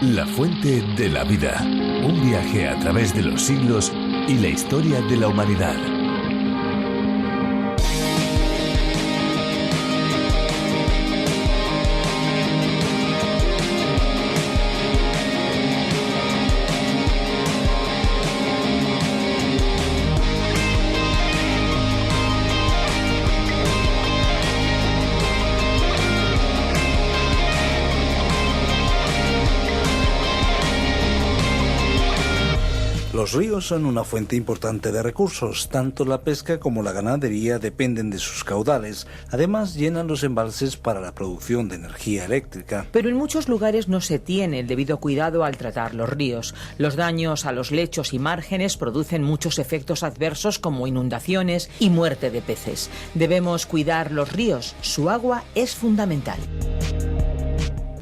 La fuente de la vida. Un viaje a través de los siglos y la historia de la humanidad. Los ríos son una fuente importante de recursos. Tanto la pesca como la ganadería dependen de sus caudales. Además, llenan los embalses para la producción de energía eléctrica. Pero en muchos lugares no se tiene el debido cuidado al tratar los ríos. Los daños a los lechos y márgenes producen muchos efectos adversos como inundaciones y muerte de peces. Debemos cuidar los ríos. Su agua es fundamental.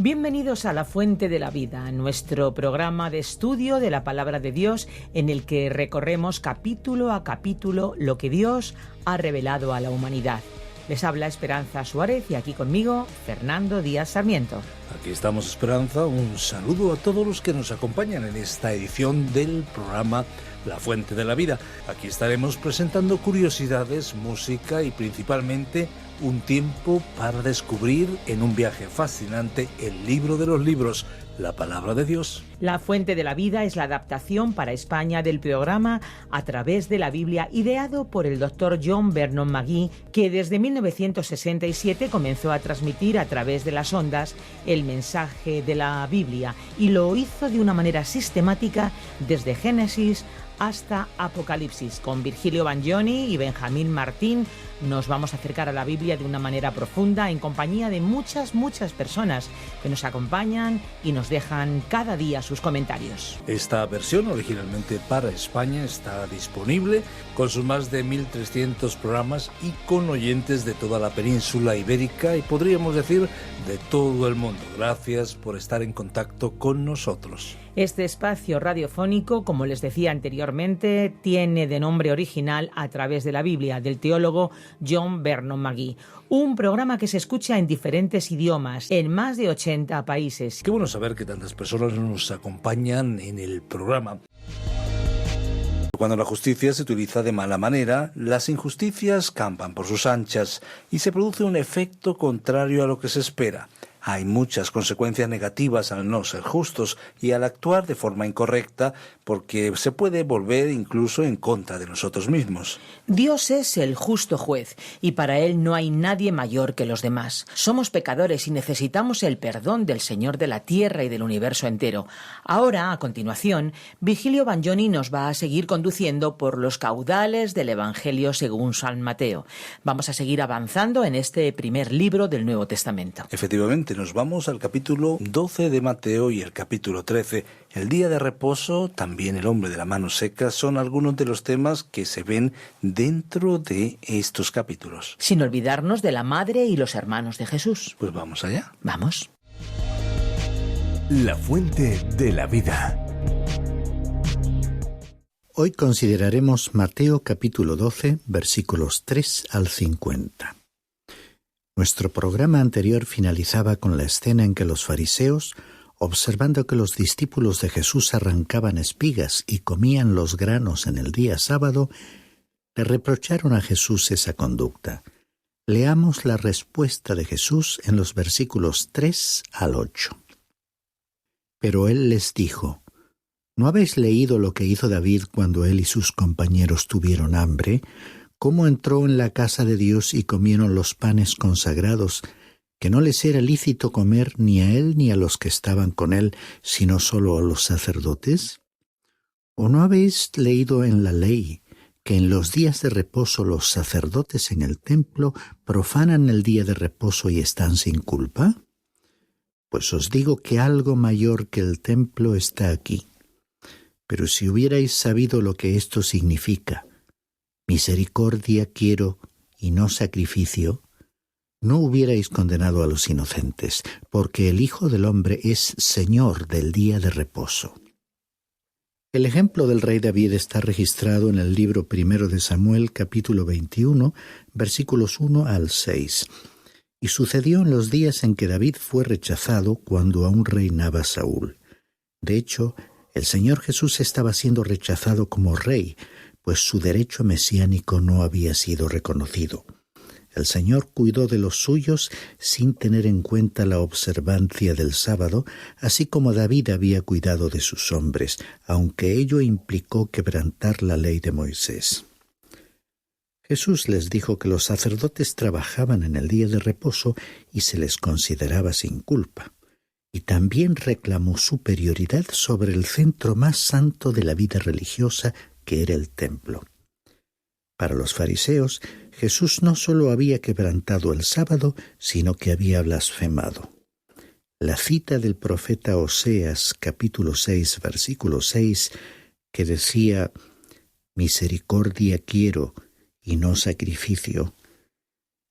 Bienvenidos a La Fuente de la Vida, nuestro programa de estudio de la Palabra de Dios en el que recorremos capítulo a capítulo lo que Dios ha revelado a la humanidad. Les habla Esperanza Suárez y aquí conmigo Fernando Díaz Sarmiento. Aquí estamos, Esperanza. Un saludo a todos los que nos acompañan en esta edición del programa La Fuente de la Vida. Aquí estaremos presentando curiosidades, música y principalmente un tiempo para descubrir en un viaje fascinante el libro de los libros, la Palabra de Dios. La Fuente de la Vida es la adaptación para España del programa A través de la Biblia, ideado por el Dr. John Vernon McGee, que desde 1967 comenzó a transmitir a través de las ondas el mensaje de la Biblia y lo hizo de una manera sistemática desde Génesis hasta Apocalipsis. Con Virgilio Bagnoni y Benjamín Martín nos vamos a acercar a la Biblia de una manera profunda en compañía de muchas personas que nos acompañan y nos dejan cada día sus comentarios. Esta versión, originalmente para España, está disponible con sus más de 1.300 programas y con oyentes de toda la península ibérica y podríamos decir de todo el mundo. Gracias por estar en contacto con nosotros. Este espacio radiofónico, como les decía anteriormente, tiene de nombre original A través de la Biblia, del teólogo John Vernon McGee. Un programa que se escucha en diferentes idiomas, en más de 80 países. Qué bueno saber que tantas personas nos acompañan en el programa. Cuando la justicia se utiliza de mala manera, las injusticias campan por sus anchas y se produce un efecto contrario a lo que se espera. Hay muchas consecuencias negativas al no ser justos y al actuar de forma incorrecta, porque se puede volver incluso en contra de nosotros mismos. Dios es el justo juez y para Él no hay nadie mayor que los demás. Somos pecadores y necesitamos el perdón del Señor de la tierra y del universo entero. Ahora, a continuación, Virgilio Bagnoni nos va a seguir conduciendo por los caudales del Evangelio según San Mateo. Vamos a seguir avanzando en este primer libro del Nuevo Testamento. Efectivamente, nos vamos al capítulo 12 de Mateo y el capítulo 13. El día de reposo, también el hombre de la mano seca, son algunos de los temas que se ven dentro de estos capítulos. Sin olvidarnos de la madre y los hermanos de Jesús. Pues vamos allá. Vamos. La Fuente de la Vida. Hoy consideraremos Mateo capítulo 12, versículos 3 al 50. Nuestro programa anterior finalizaba con la escena en que los fariseos, observando que los discípulos de Jesús arrancaban espigas y comían los granos en el día sábado, le reprocharon a Jesús esa conducta. Leamos la respuesta de Jesús en los versículos 3 al 8. Pero él les dijo: ¿No habéis leído lo que hizo David cuando él y sus compañeros tuvieron hambre? ¿Cómo entró en la casa de Dios y comieron los panes consagrados, que no les era lícito comer ni a él ni a los que estaban con él, sino solo a los sacerdotes? ¿O no habéis leído en la ley que en los días de reposo los sacerdotes en el templo profanan el día de reposo y están sin culpa? Pues os digo que algo mayor que el templo está aquí. Pero si hubierais sabido lo que esto significa, misericordia quiero y no sacrificio, no hubierais condenado a los inocentes, porque el Hijo del Hombre es Señor del día de reposo. El ejemplo del rey David está registrado en el libro primero de Samuel, capítulo 21, versículos 1 al 6. Y sucedió en los días en que David fue rechazado, cuando aún reinaba Saúl. De hecho, el Señor Jesús estaba siendo rechazado como rey, pues su derecho mesiánico no había sido reconocido. El Señor cuidó de los suyos sin tener en cuenta la observancia del sábado, así como David había cuidado de sus hombres, aunque ello implicó quebrantar la ley de Moisés. Jesús les dijo que los sacerdotes trabajaban en el día de reposo y se les consideraba sin culpa, y también reclamó superioridad sobre el centro más santo de la vida religiosa, que era el templo. Para los fariseos, Jesús no solo había quebrantado el sábado, sino que había blasfemado. La cita del profeta Oseas, capítulo 6, versículo 6, que decía: «Misericordia quiero y no sacrificio»,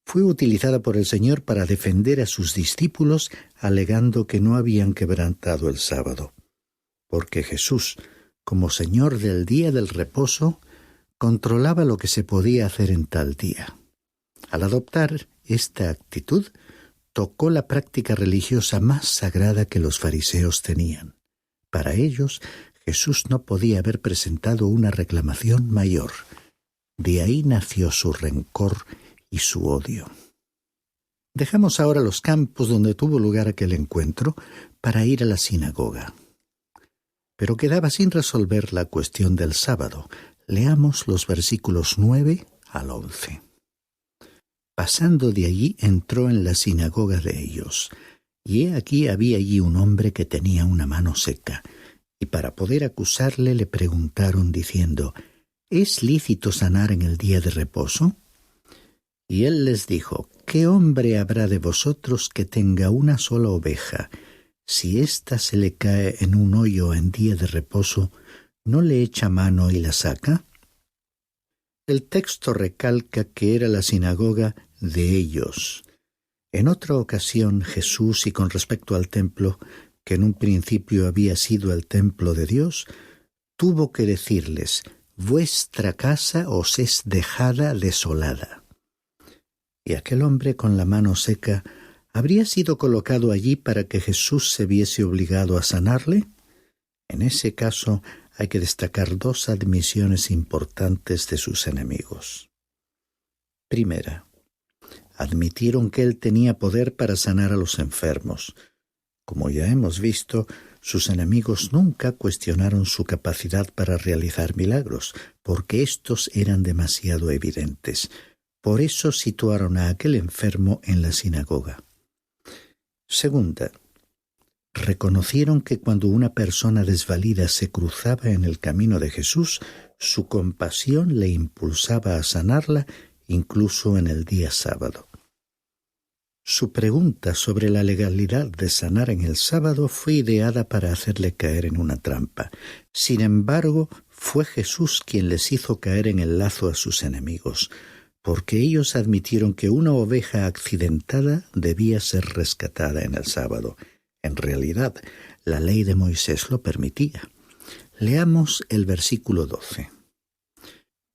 fue utilizada por el Señor para defender a sus discípulos, alegando que no habían quebrantado el sábado. Porque Jesús, como Señor del día del reposo, controlaba lo que se podía hacer en tal día. Al adoptar esta actitud, tocó la práctica religiosa más sagrada que los fariseos tenían. Para ellos, Jesús no podía haber presentado una reclamación mayor. De ahí nació su rencor y su odio. Dejamos ahora los campos donde tuvo lugar aquel encuentro para ir a la sinagoga. Pero quedaba sin resolver la cuestión del sábado. Leamos los versículos 9 al 11. Pasando de allí, entró en la sinagoga de ellos, y he aquí había allí un hombre que tenía una mano seca, y para poder acusarle le preguntaron diciendo: ¿Es lícito sanar en el día de reposo? Y él les dijo: ¿Qué hombre habrá de vosotros que tenga una sola oveja? Si ésta se le cae en un hoyo en día de reposo, ¿no le echa mano y la saca? El texto recalca que era la sinagoga de ellos. En otra ocasión Jesús, y con respecto al templo, que en un principio había sido el templo de Dios, tuvo que decirles: «Vuestra casa os es dejada desolada». Y aquel hombre con la mano seca habría sido colocado allí para que Jesús se viese obligado a sanarle. En ese caso hay que destacar dos admisiones importantes de sus enemigos. Primera, admitieron que él tenía poder para sanar a los enfermos. Como ya hemos visto, sus enemigos nunca cuestionaron su capacidad para realizar milagros, porque éstos eran demasiado evidentes. Por eso situaron a aquel enfermo en la sinagoga. Segunda, reconocieron que cuando una persona desvalida se cruzaba en el camino de Jesús, su compasión le impulsaba a sanarla incluso en el día sábado. Su pregunta sobre la legalidad de sanar en el sábado fue ideada para hacerle caer en una trampa. Sin embargo, fue Jesús quien les hizo caer en el lazo a sus enemigos, porque ellos admitieron que una oveja accidentada debía ser rescatada en el sábado. En realidad, la ley de Moisés lo permitía. Leamos el versículo 12.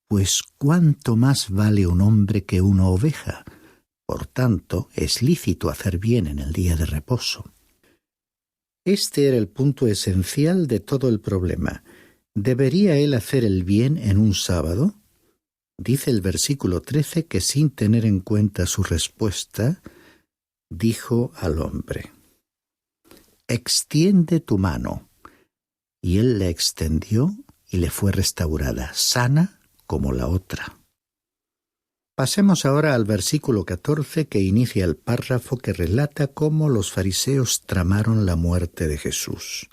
«Pues cuánto más vale un hombre que una oveja. Por tanto, es lícito hacer bien en el día de reposo». Este era el punto esencial de todo el problema. ¿Debería él hacer el bien en un sábado? Dice el versículo 13 que, sin tener en cuenta su respuesta, dijo al hombre: «Extiende tu mano». Y él la extendió y le fue restaurada, sana como la otra. Pasemos ahora al versículo 14, que inicia el párrafo que relata cómo los fariseos tramaron la muerte de Jesús.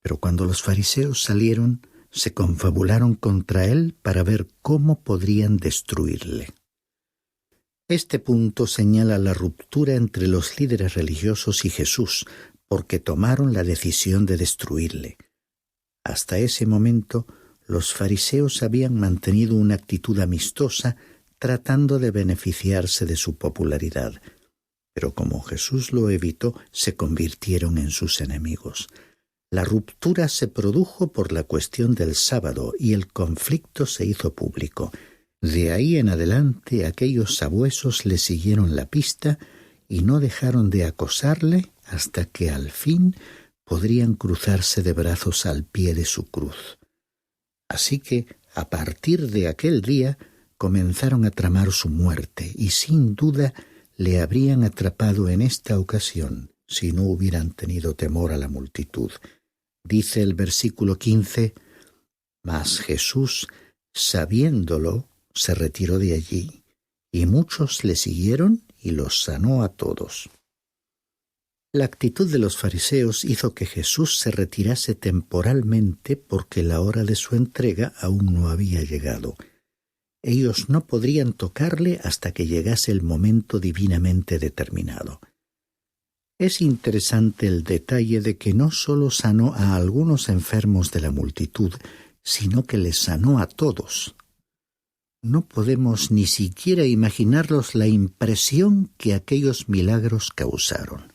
Pero cuando los fariseos salieron, se confabularon contra él para ver cómo podrían destruirle. Este punto señala la ruptura entre los líderes religiosos y Jesús, porque tomaron la decisión de destruirle. Hasta ese momento, los fariseos habían mantenido una actitud amistosa, tratando de beneficiarse de su popularidad. Pero como Jesús lo evitó, se convirtieron en sus enemigos. La ruptura se produjo por la cuestión del sábado y el conflicto se hizo público. De ahí en adelante aquellos sabuesos le siguieron la pista y no dejaron de acosarle hasta que al fin podrían cruzarse de brazos al pie de su cruz. Así que, a partir de aquel día, comenzaron a tramar su muerte y sin duda le habrían atrapado en esta ocasión si no hubieran tenido temor a la multitud. Dice el versículo 15: Mas Jesús, sabiéndolo, se retiró de allí, y muchos le siguieron y los sanó a todos. La actitud de los fariseos hizo que Jesús se retirase temporalmente porque la hora de su entrega aún no había llegado. Ellos no podrían tocarle hasta que llegase el momento divinamente determinado. Es interesante el detalle de que no solo sanó a algunos enfermos de la multitud, sino que les sanó a todos. No podemos ni siquiera imaginarnos la impresión que aquellos milagros causaron.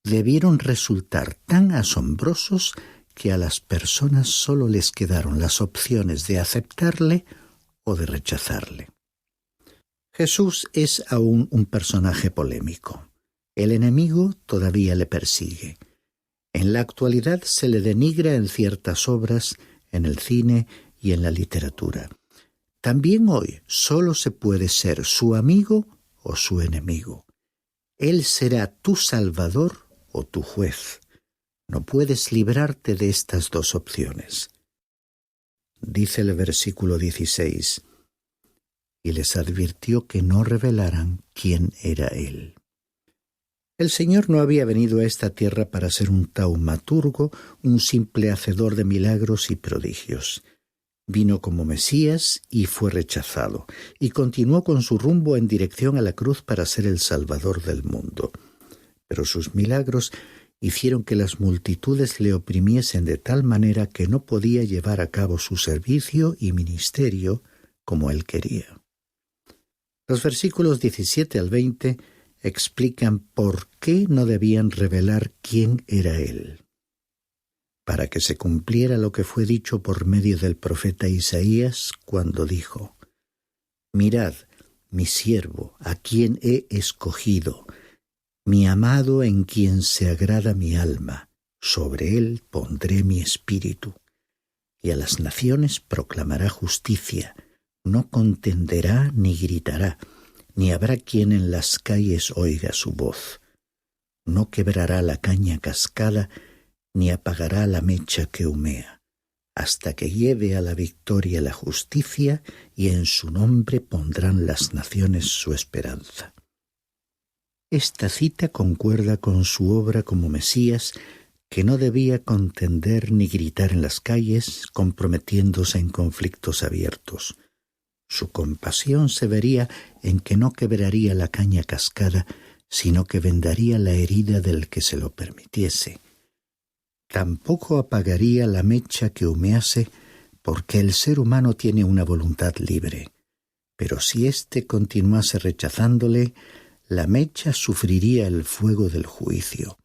Debieron resultar tan asombrosos que a las personas solo les quedaron las opciones de aceptarle o de rechazarle. Jesús es aún un personaje polémico. El enemigo todavía le persigue. En la actualidad se le denigra en ciertas obras, en el cine y en la literatura. También hoy solo se puede ser su amigo o su enemigo. Él será tu salvador o tu juez. No puedes librarte de estas dos opciones. Dice el versículo 16: y les advirtió que no revelaran quién era él. El Señor no había venido a esta tierra para ser un taumaturgo, un simple hacedor de milagros y prodigios. Vino como Mesías y fue rechazado, y continuó con su rumbo en dirección a la cruz para ser el Salvador del mundo. Pero sus milagros hicieron que las multitudes le oprimiesen de tal manera que no podía llevar a cabo su servicio y ministerio como él quería. Los versículos 17 al 20 explican por qué no debían revelar quién era él. Para que se cumpliera lo que fue dicho por medio del profeta Isaías cuando dijo: Mirad, mi siervo, a quien he escogido, mi amado en quien se agrada mi alma, sobre él pondré mi espíritu. Y a las naciones proclamará justicia, no contenderá ni gritará, ni habrá quien en las calles oiga su voz. No quebrará la caña cascada, ni apagará la mecha que humea, hasta que lleve a la victoria la justicia, y en su nombre pondrán las naciones su esperanza. Esta cita concuerda con su obra como Mesías, que no debía contender ni gritar en las calles, comprometiéndose en conflictos abiertos. Su compasión se vería en que no quebraría la caña cascada, sino que vendaría la herida del que se lo permitiese. Tampoco apagaría la mecha que humease, porque el ser humano tiene una voluntad libre. Pero si éste continuase rechazándole, la mecha sufriría el fuego del juicio.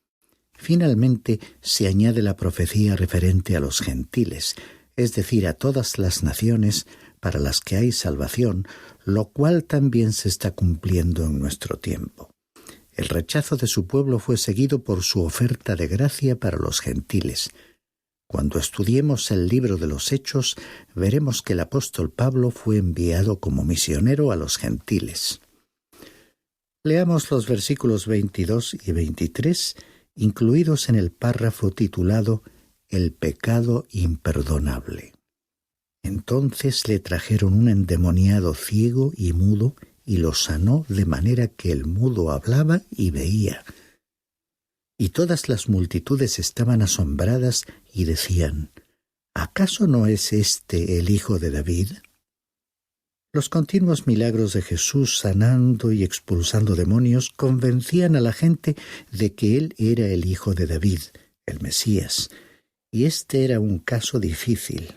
Finalmente se añade la profecía referente a los gentiles, es decir, a todas las naciones para las que hay salvación, lo cual también se está cumpliendo en nuestro tiempo. El rechazo de su pueblo fue seguido por su oferta de gracia para los gentiles. Cuando estudiemos el libro de los Hechos, veremos que el apóstol Pablo fue enviado como misionero a los gentiles. Leamos los versículos 22 y 23, incluidos en el párrafo titulado El pecado imperdonable. Entonces le trajeron un endemoniado ciego y mudo, y lo sanó de manera que el mudo hablaba y veía. Y todas las multitudes estaban asombradas y decían: ¿acaso no es este el Hijo de David? Los continuos milagros de Jesús sanando y expulsando demonios convencían a la gente de que él era el Hijo de David, el Mesías, y este era un caso difícil.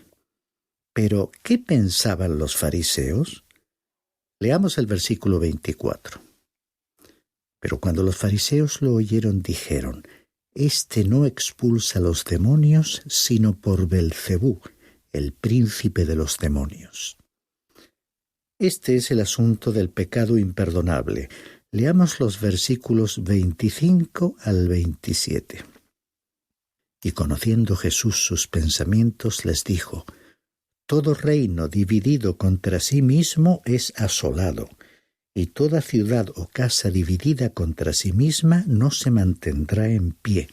Pero, ¿qué pensaban los fariseos? Leamos el versículo 24. Pero cuando los fariseos lo oyeron, dijeron: Este no expulsa los demonios, sino por Belcebú, el príncipe de los demonios. Este es el asunto del pecado imperdonable. Leamos los versículos 25 al 27. Y conociendo Jesús sus pensamientos, les dijo: Todo reino dividido contra sí mismo es asolado, y toda ciudad o casa dividida contra sí misma no se mantendrá en pie.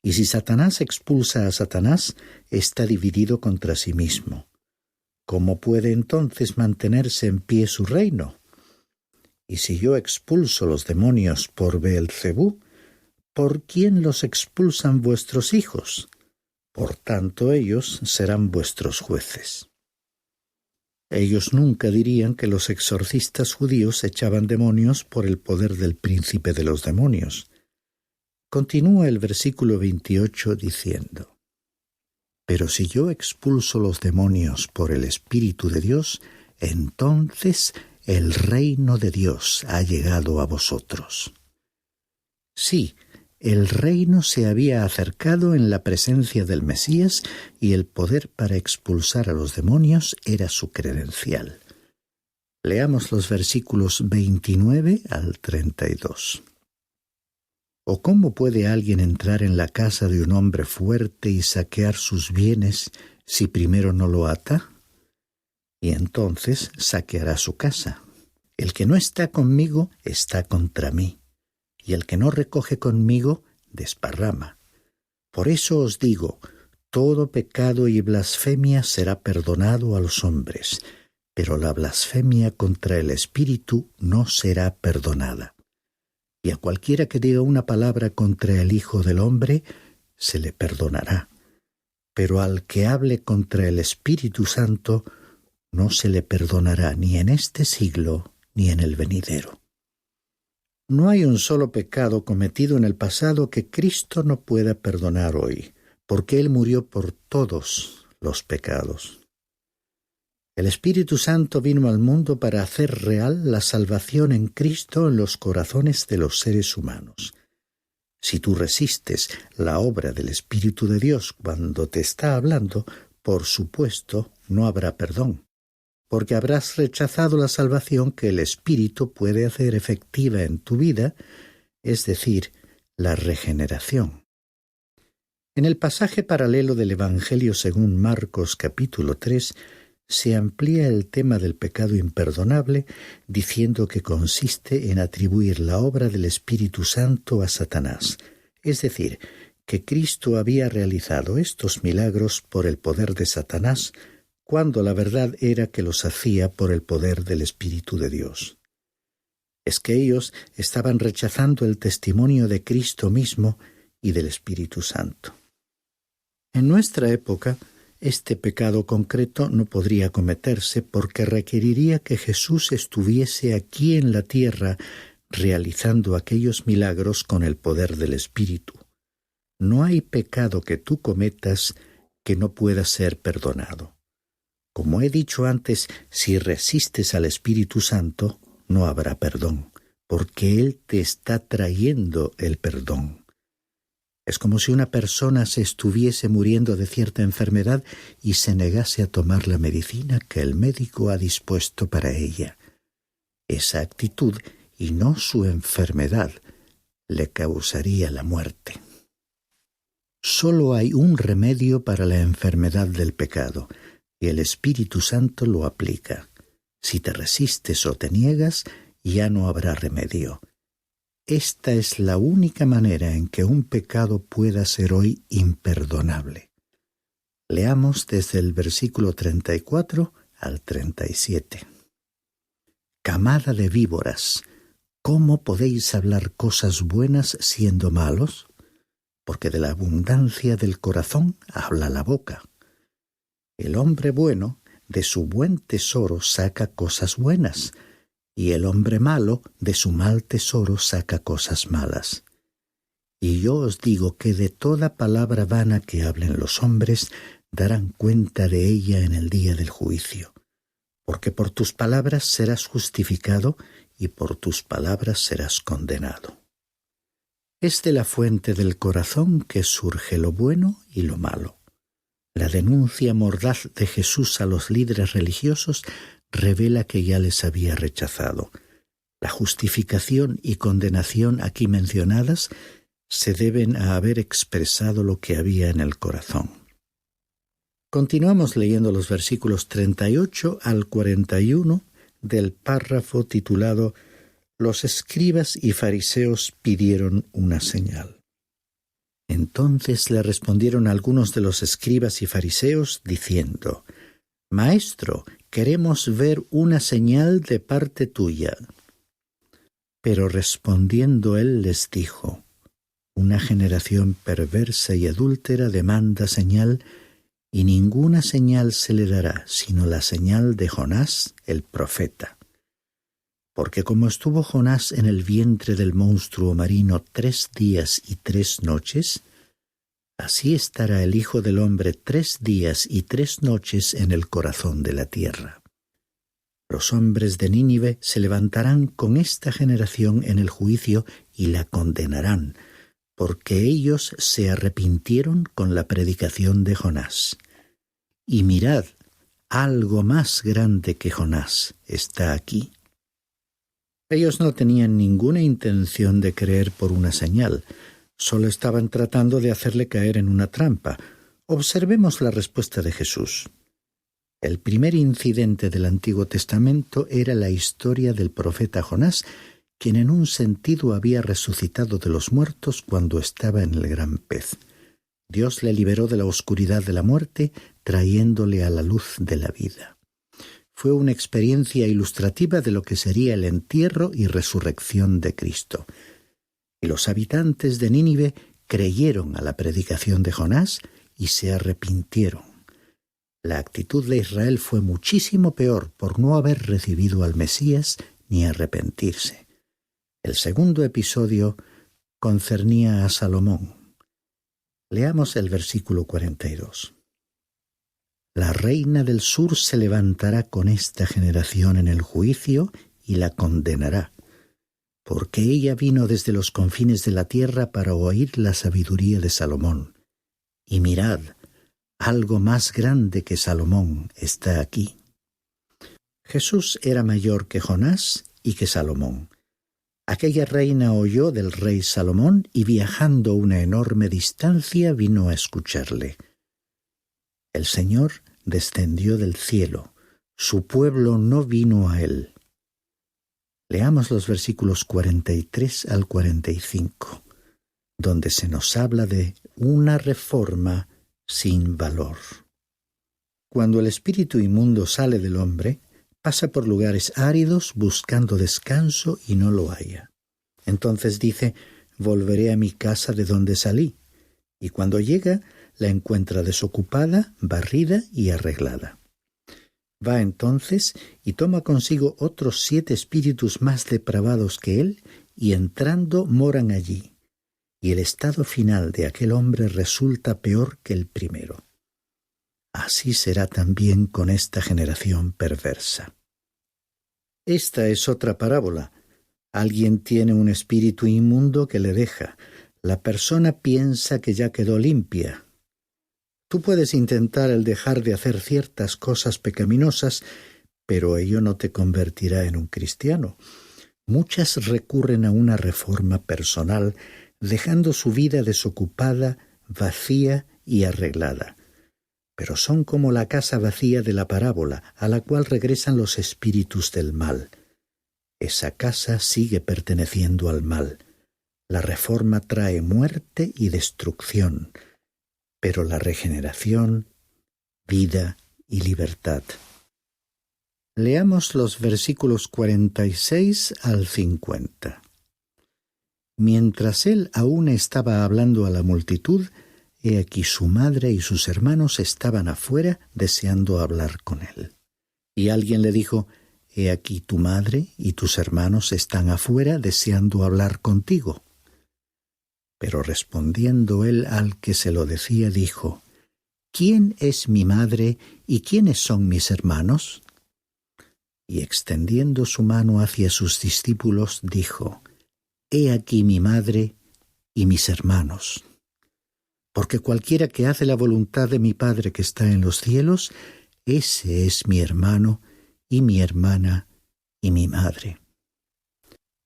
Y si Satanás expulsa a Satanás, está dividido contra sí mismo. ¿Cómo puede entonces mantenerse en pie su reino? Y si yo expulso los demonios por Beelzebú, ¿por quién los expulsan vuestros hijos? Por tanto, ellos serán vuestros jueces. Ellos nunca dirían que los exorcistas judíos echaban demonios por el poder del príncipe de los demonios. Continúa el versículo 28 diciendo: Pero si yo expulso los demonios por el Espíritu de Dios, entonces el reino de Dios ha llegado a vosotros. Sí, el reino se había acercado en la presencia del Mesías y el poder para expulsar a los demonios era su credencial. Leamos los versículos 29 al 32. ¿O cómo puede alguien entrar en la casa de un hombre fuerte y saquear sus bienes si primero no lo ata? Y entonces saqueará su casa. El que no está conmigo está contra mí, y el que no recoge conmigo desparrama. Por eso os digo, todo pecado y blasfemia será perdonado a los hombres, pero la blasfemia contra el Espíritu no será perdonada. Y a cualquiera que diga una palabra contra el Hijo del Hombre, se le perdonará. Pero al que hable contra el Espíritu Santo, no se le perdonará ni en este siglo ni en el venidero. No hay un solo pecado cometido en el pasado que Cristo no pueda perdonar hoy, porque Él murió por todos los pecados. El Espíritu Santo vino al mundo para hacer real la salvación en Cristo en los corazones de los seres humanos. Si tú resistes la obra del Espíritu de Dios cuando te está hablando, por supuesto, no habrá perdón, porque habrás rechazado la salvación que el Espíritu puede hacer efectiva en tu vida, es decir, la regeneración. En el pasaje paralelo del Evangelio según Marcos capítulo 3, se amplía el tema del pecado imperdonable diciendo que consiste en atribuir la obra del Espíritu Santo a Satanás, es decir, que Cristo había realizado estos milagros por el poder de Satanás, cuando la verdad era que los hacía por el poder del Espíritu de Dios. Es que ellos estaban rechazando el testimonio de Cristo mismo y del Espíritu Santo. En nuestra época, este pecado concreto no podría cometerse porque requeriría que Jesús estuviese aquí en la tierra realizando aquellos milagros con el poder del Espíritu. No hay pecado que tú cometas que no pueda ser perdonado. Como he dicho antes, si resistes al Espíritu Santo, no habrá perdón, porque Él te está trayendo el perdón. Es como si una persona se estuviese muriendo de cierta enfermedad y se negase a tomar la medicina que el médico ha dispuesto para ella. Esa actitud, y no su enfermedad, le causaría la muerte. Solo hay un remedio para la enfermedad del pecado, y el Espíritu Santo lo aplica. Si te resistes o te niegas, ya no habrá remedio. Esta es la única manera en que un pecado pueda ser hoy imperdonable. Leamos desde el versículo 34 al 37. Camada de víboras, ¿cómo podéis hablar cosas buenas siendo malos? Porque de la abundancia del corazón habla la boca. El hombre bueno de su buen tesoro saca cosas buenas, y el hombre malo de su mal tesoro saca cosas malas. Y yo os digo que de toda palabra vana que hablen los hombres, darán cuenta de ella en el día del juicio. Porque por tus palabras serás justificado, y por tus palabras serás condenado. Es de la fuente del corazón que surge lo bueno y lo malo. La denuncia mordaz de Jesús a los líderes religiosos revela que ya les había rechazado. La justificación y condenación aquí mencionadas se deben a haber expresado lo que había en el corazón. Continuamos leyendo los versículos 38 al 41 del párrafo titulado «Los escribas y fariseos pidieron una señal». Entonces le respondieron algunos de los escribas y fariseos diciendo: «Maestro, queremos ver una señal de parte tuya». Pero respondiendo él les dijo: «Una generación perversa y adúltera demanda señal, y ninguna señal se le dará, sino la señal de Jonás el profeta. Porque como estuvo Jonás en el vientre del monstruo marino 3 días y 3 noches, así estará el Hijo del Hombre 3 días y 3 noches en el corazón de la tierra. Los hombres de Nínive se levantarán con esta generación en el juicio y la condenarán, porque ellos se arrepintieron con la predicación de Jonás. Y mirad, algo más grande que Jonás está aquí». Ellos no tenían ninguna intención de creer por una señal, solo estaban tratando de hacerle caer en una trampa. Observemos la respuesta de Jesús. El primer incidente del Antiguo Testamento era la historia del profeta Jonás, quien en un sentido había resucitado de los muertos cuando estaba en el gran pez. Dios le liberó de la oscuridad de la muerte, trayéndole a la luz de la vida. Fue una experiencia ilustrativa de lo que sería el entierro y resurrección de Cristo. Y los habitantes de Nínive creyeron a la predicación de Jonás y se arrepintieron. La actitud de Israel fue muchísimo peor por no haber recibido al Mesías ni arrepentirse. El segundo episodio concernía a Salomón. Leamos el versículo 42. «La reina del sur se levantará con esta generación en el juicio y la condenará, porque ella vino desde los confines de la tierra para oír la sabiduría de Salomón. Y mirad, algo más grande que Salomón está aquí». Jesús era mayor que Jonás y que Salomón. Aquella reina oyó del rey Salomón y viajando una enorme distancia vino a escucharle. El Señor descendió del cielo, su pueblo no vino a él. Leamos los versículos 43 al 45, donde se nos habla de una reforma sin valor. Cuando el espíritu inmundo sale del hombre, pasa por lugares áridos buscando descanso y no lo halla. Entonces dice: «Volveré a mi casa de donde salí». Y cuando llega, la encuentra desocupada, barrida y arreglada. Va entonces y toma consigo otros 7 espíritus más depravados que él, y entrando moran allí. Y el estado final de aquel hombre resulta peor que el primero. Así será también con esta generación perversa. Esta es otra parábola. Alguien tiene un espíritu inmundo que le deja. La persona piensa que ya quedó limpia. Tú puedes intentar el dejar de hacer ciertas cosas pecaminosas, pero ello no te convertirá en un cristiano. Muchas recurren a una reforma personal, dejando su vida desocupada, vacía y arreglada. Pero son como la casa vacía de la parábola, a la cual regresan los espíritus del mal. Esa casa sigue perteneciendo al mal. La reforma trae muerte y destrucción, pero la regeneración, vida y libertad. Leamos los versículos 46 al 50. Mientras él aún estaba hablando a la multitud, he aquí su madre y sus hermanos estaban afuera deseando hablar con él. Y alguien le dijo: «He aquí tu madre y tus hermanos están afuera deseando hablar contigo». Pero respondiendo él al que se lo decía, dijo: «¿Quién es mi madre y quiénes son mis hermanos?». Y extendiendo su mano hacia sus discípulos, dijo: «He aquí mi madre y mis hermanos. Porque cualquiera que hace la voluntad de mi Padre que está en los cielos, ese es mi hermano y mi hermana y mi madre».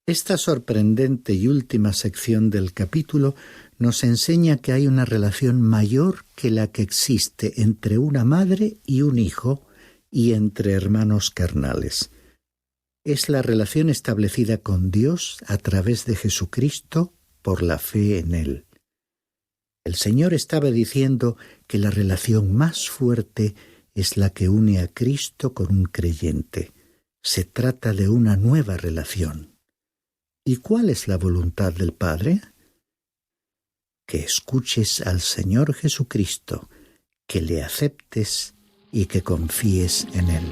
Esta sorprendente y última sección del capítulo nos enseña que hay una relación mayor que la que existe entre una madre y un hijo y entre hermanos carnales. Es la relación establecida con Dios a través de Jesucristo por la fe en Él. El Señor estaba diciendo que la relación más fuerte es la que une a Cristo con un creyente. Se trata de una nueva relación. ¿Y cuál es la voluntad del Padre? Que escuches al Señor Jesucristo, que le aceptes y que confíes en Él.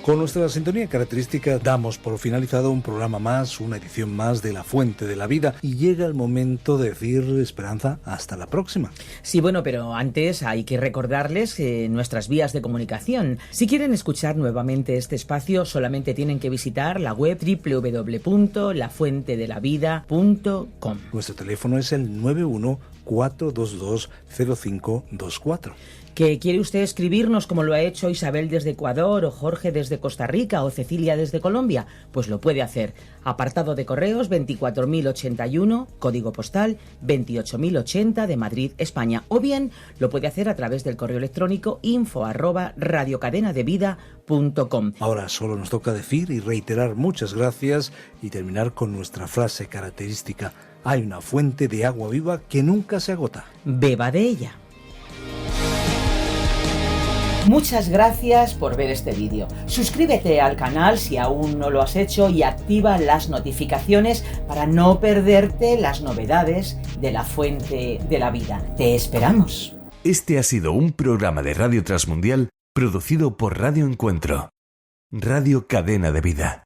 Con nuestra sintonía característica damos por finalizado un programa más, una edición más de La Fuente de la Vida, y llega el momento de decir, Esperanza, hasta la próxima. Sí, bueno, pero antes hay que recordarles nuestras vías de comunicación. Si quieren escuchar nuevamente este espacio, solamente tienen que visitar la web www.lafuentedelavida.com. Nuestro teléfono es el 91-422-0524. ¿Que quiere usted escribirnos como lo ha hecho Isabel desde Ecuador, o Jorge desde Costa Rica, o Cecilia desde Colombia? Pues lo puede hacer. Apartado de correos 24.081, código postal 28.080 de Madrid, España. O bien lo puede hacer a través del correo electrónico info@radiocadenadevida.com. Ahora solo nos toca decir y reiterar muchas gracias y terminar con nuestra frase característica. Hay una fuente de agua viva que nunca se agota. Beba de ella. Muchas gracias por ver este vídeo. Suscríbete al canal si aún no lo has hecho y activa las notificaciones para no perderte las novedades de La Fuente de la Vida. ¡Te esperamos! Este ha sido un programa de Radio Transmundial producido por Radio Encuentro, Radio Cadena de Vida.